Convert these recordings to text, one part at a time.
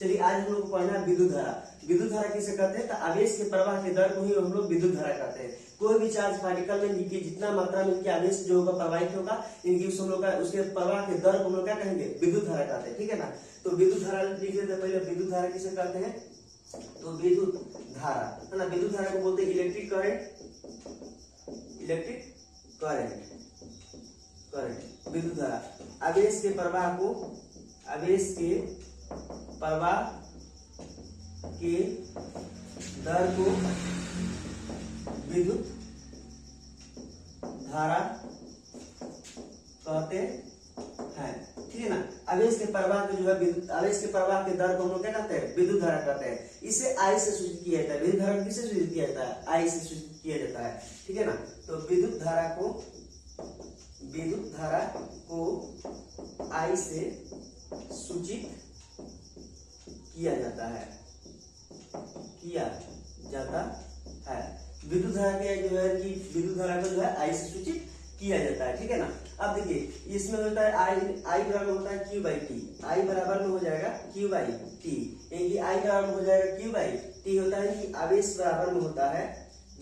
चलिए आज हम लोग को पढ़ना है विद्युत धारा। विद्युत धारा किसे कहते हैं? तो आवेश के प्रवाह के दर को ही हम लोग विद्युत धारा कहते हैं। कोई भी चार्ज पार्टिकल में इनकी जितना मात्रा में इनकी आवेश जो होगा प्रवाहित होगा, इनकी उस हम लोग का उसके प्रवाह के दर को हम लोग क्या कहेंगे? विद्युत धारा कहते हैं। ठीक है ना। तो विद्युत धारा लिख लेते हैं। पहले विद्युत धारा किसे कहते हैं? तो विद्युत धारा है ना। विद्युत धारा को बोलते हैं electric current. Electric current current विद्युत धारा आवेश के प्रवाह को, आवेश के प्रवाह के दर को विद्युत धारा कहते हैं। ठीक है ना। आवेश के प्रवाह के जो है विद्युत, आवेश के प्रवाह के दर को हम लोग क्या कहते हैं? विद्युत धारा कहते हैं। इसे आई से सूचित किया जाता है। विद्युत धारा किससे सूचित किया जाता है? आई से सूचित किया जाता है। ठीक है ना। तो विद्युत धारा को आई से सूचित किया जाता है। विद्युत धारा के जो है कि विद्युत धारा को जो है आई से सूचित किया जाता है। ठीक है ना। अब देखिए इसमें होता है आई बराबर होता है क्यू बाई टी। आई बराबर में हो जाएगा क्यू बाई टी, यानी आई बराबर में हो जाएगा क्यू बाई टी। होता है कि आवेश बराबर में होता है,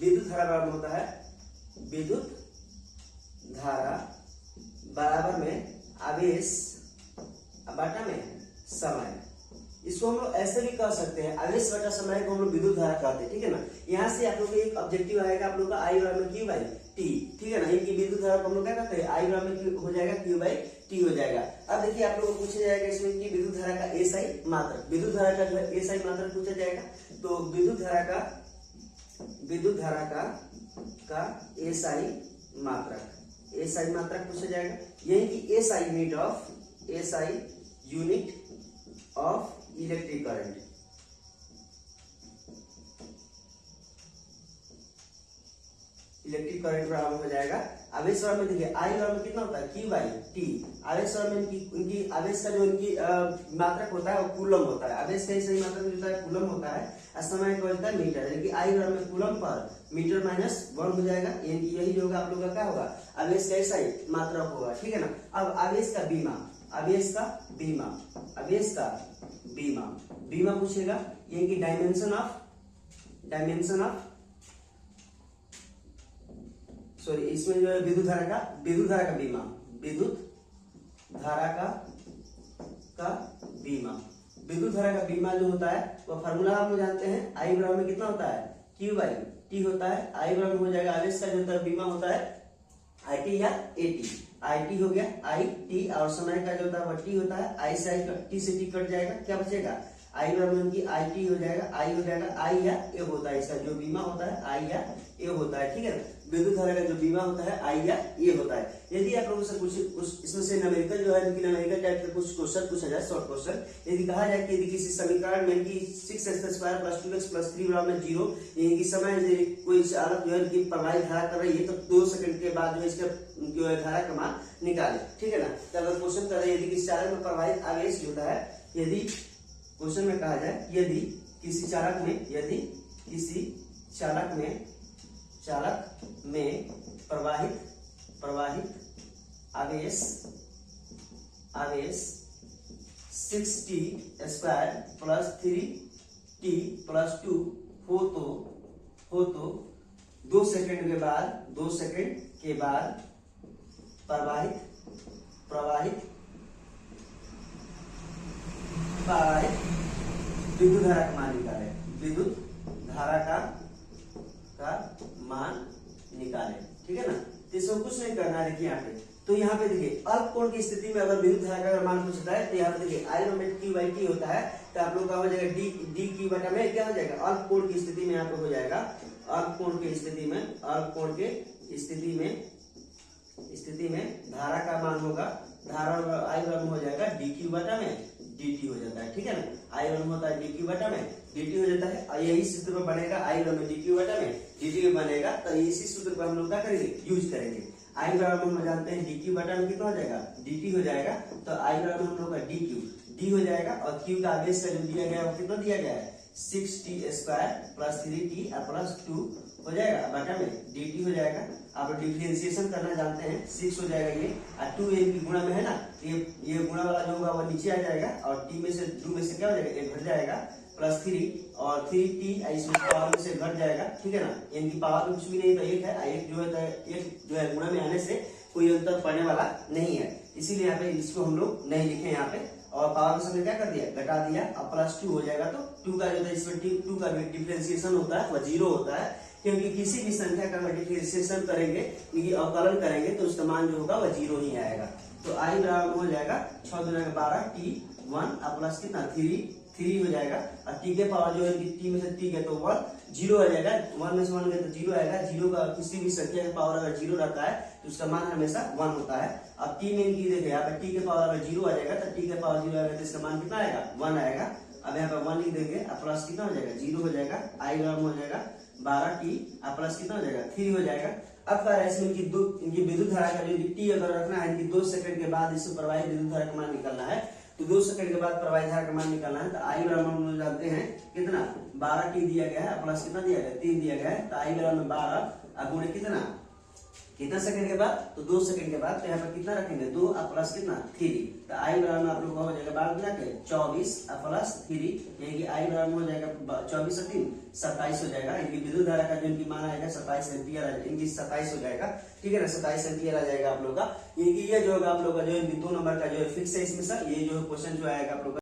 विद्युत धारा बराबर में होता है, विद्युत धारा बराबर में आवेश बटा में समय। इसको हम लोग ऐसे भी कह सकते हैं, आवेश बटा समय को हम लोग विद्युत धारा कहते हैं। ठीक है ना। यहाँ से आप लोग एक ऑब्जेक्टिव आएगा आप लोग का आई बराबर में क्यू बाई टी। ठीक है ना। इनकी विद्युत धारा को हम लोग क्या कहते हैं? आई बराबर में हो जाएगा क्यू बाई टी हो जाएगा। अब देखिए आप लोगों को पूछा जाएगा इसमें कि विद्युत धारा का एसआई मात्रक, विद्युत धारा का जो है एसआई मात्रक पूछा जाएगा। तो विद्युत धारा का एसआई मात्रक पूछा जाएगा। यही कि SI unit of electric current. Electric current बराबर हो जाएगा आवेश बराबर में, देखिए आई बराबर में कितना होता है? Q by T. आवेश बराबर में इनकी आवेश का जो इनकी मात्रक होता है वो कूलम होता है। आवेश का सही मात्रक जो होता है कूलम होता है। समय का होता है मीटर, यानी कि आई बराबर में कूलम पर मीटर माइनस 1 हो जाएगा। यानी कि यही जो होगा आप लोग का क्या होगा? आवेश का सही मात्रक होगा। ठीक है ना। अब आवेश का बीमा पूछेगा, ये कि डायमेंशन ऑफ सॉरी इसमें जो है विद्युत धारा का बीमा, विद्युत धारा का बीमा जो होता है वो फार्मूला हम लोग जानते हैं। आई बराबर में कितना होता है? क्यू बाई टी होता है। आई बराबर में हो जाएगा आवेश का जो होता है बीमा होता है आई टी या ए टी। आई टी हो गया आई टी, और समय का जो होता है वह टी होता है। आई से टी से टी कट जाएगा, क्या बचेगा? आई बराबर की आई टी हो जाएगा, आई हो जाएगा आई या ए होता है। इसका जो बीमा होता है आई या ए होता है। ठीक है। विद्युत धारा का जो बीमा होता है आई या ए होता है। यदि आप लोगों से कुछ इसमें से न्यूमेरिकल जो है न्यूमेरिकल टाइप का कुछ क्वेश्चन पूछा जाए, शॉर्ट क्वेश्चन, यदि कहा जाए कि यदि किसी समीकरण में कि 6x² + 2x + 3 बराबर 0, यानी कि समय से कोई चालक जो है कि प्रवाहित धारा कर रही है तो 2 सेकंड के बाद जो इसका जो है धारा का मान निकाले। ठीक है ना। तब क्वेश्चन कर रहे यदि किसी चालक में प्रवाहित आवेश होता है, यदि क्वेश्चन में कहा जाए यदि किसी चालक में प्रवाहित आवेश 6t² + 3t + 2 हो तो 2 सेकंड के बाद प्रवाहित विद्युत धारा का मान निकाले। विद्युत धारा का मान निकाले। ठीक है ना। तो इसमें कुछ नहीं करना है। देखिए यहाँ पे, तो यहाँ पे देखिए अल्प कोण की स्थिति में अगर विद्युत धारा का मान पूछता है तो यहाँ पे देखिए आई बराबर क्यू बाई टी होता है। तो आप लोग का हो जाएगा डी क्यू बटा में क्या हो जाएगा? अल्प कोण की स्थिति में यहाँ पे हो जाएगा अल्प कोण की स्थिति में धारा का मान होगा, धारा आई बराबर हो जाएगा डी क्यू बटा में dt हो जाता है। ठीक है ना। आई बराबर होता है डी क्यू बटा में dt हो जाता है, और यही सूत्र में बनेगा आई बराबर डी क्यू बटा में dt में बनेगा। तो इसी सूत्र को हम लोग क्या करेंगे? यूज करेंगे। आई बराबर हम जानते हैं डी क्यू बटा में कितना हो जाएगा? dt हो जाएगा। तो आई बराबर हम लोग का डी हो जाएगा, और क्यू का आवेश का जो दिया गया है वो कितना दिया गया है? 6t² + 3t + 2 हो जाएगा बटा में dt हो जाएगा। आप डिफरेंशिएशन करना जानते हैं, 6 हो जाएगा ये, और 2 a की गुणा में है ना ये गुणा वाला जो होगा वो नीचे आ जाएगा और टी में से 2 में से क्या हो जाएगा, 1 घट जाएगा, प्लस 3 और 3t इसमें पावर में से घट जाएगा, ठीक है ना। इनकी पावर में कुछ भी नहीं तो 1 है, 1 जो है एक जो है गुणा में आने से कोई अंतर पड़ने वाला नहीं है, इसीलिए यहाँ पे इसको हम लोग नहीं लिखे यहाँ पे। और पावर में हमने क्या कर दिया, घटा दिया, अब प्लस 2 हो जाएगा। तो 2 का जो है इसमें 2 का डिफरेंशिएशन होता है वह 0 होता है, क्योंकि किसी भी संख्या का डिफरेंशिएशन करेंगे, अवकलन करेंगे तो उसका मान जो होगा वह 0 ही आएगा। तो आई बराबर हो जाएगा 6 दूना 12 t1 प्लस कितना 3 हो जाएगा, और टी के पावर जो है टी में से टी है तो 1 0 आ जाएगा, 1 में से 1 गए तो 0 आएगा। 0 का किसी भी संख्या का पावर अगर 0 रहता है तो उसका मान हमेशा 1 होता है। अब टी में इनकी देखिए यहाँ पे टी के पावर अगर 0 आ जाएगा तो टी के पावर 0 आएगा तो इसका मान कितना आएगा, 1 आएगा। अब यहाँ पे 1 लिख देंगे, अब प्लस कितना हो जाएगा, 0 हो जाएगा, आई बराबर हो जाएगा 12t, अब प्लस कितना हो जाएगा 3 हो जाएगा। अब क्या है इसमें इनकी विद्युत धारा का जो टी अगर रखना है, इनकी 2 सेकंड के बाद इससे प्रवाहित विद्युत धारा का मान निकालना है, तो 2 सेकंड के बाद प्रवाहित धारा का मान निकालना है। तो आई बराबर हम जानते हैं कितना 12t दिया गया है, प्लस कितना दिया गया 3 दिया गया है, तो आई बराबर 12 अब गुणे कितना सेकंड के बाद, तो 2 सेकंड के बाद, तो यहाँ पर कितना रखेंगे 2 और प्लस कितना 3, तो आई बराबर आप लोग हो जाएगा 12 के 24 और प्लस 3, यानी कि आई बराबर हो जाएगा 24 और 3 27 हो जाएगा। इनकी विद्युत धारा का जो इनकी मान आएगा 27 एम्पियर, इनकी 27 हो जाएगा, ठीक है ना, 27 एम्पियर आ जाएगा आप लोग का। ये जो होगा आप लोग का जो 2 नंबर का जो फिक्स है इसमें सर, ये जो क्वेश्चन जो आएगा आप लोग